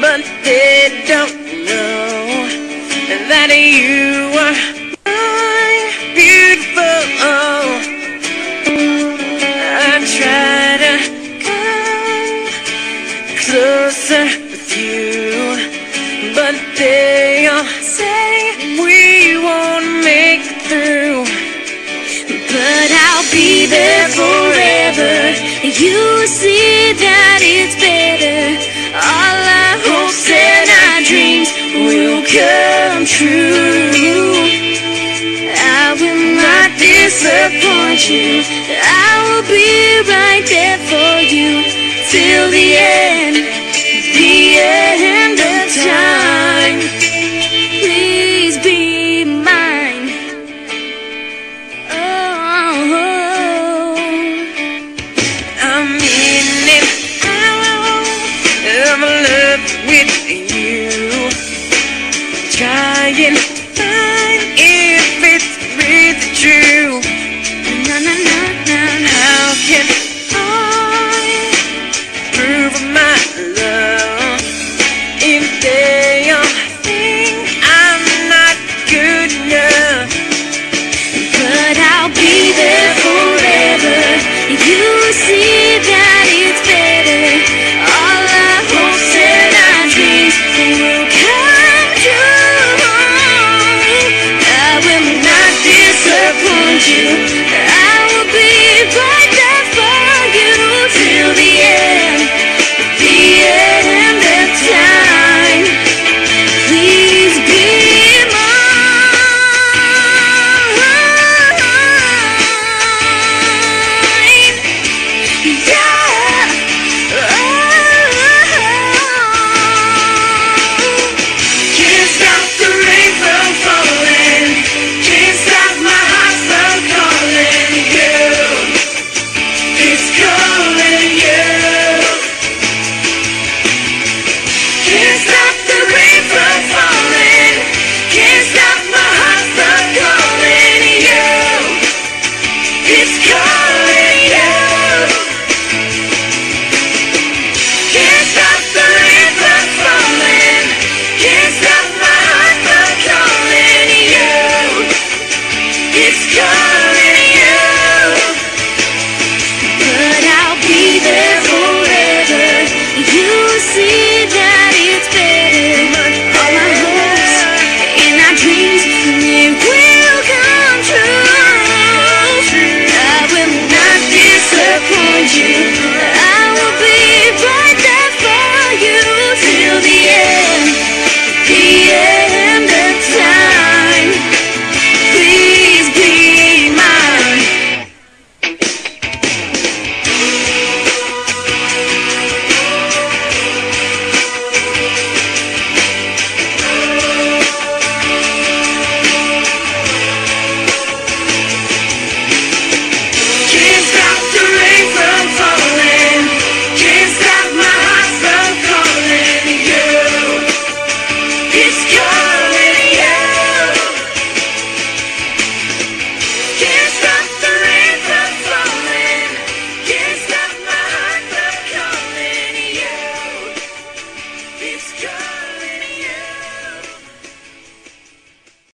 but they don't know that you are my beautiful. I try to come closer with you, but they all say we won't make it through. But I'll be there forever. You see that it's better. All our hopes and our dreams will come true. I will not disappoint you. I will be right there for you till the end of time. Please be mine. I'm in and out of love with you, trying to find if it's really true. How can I prove my love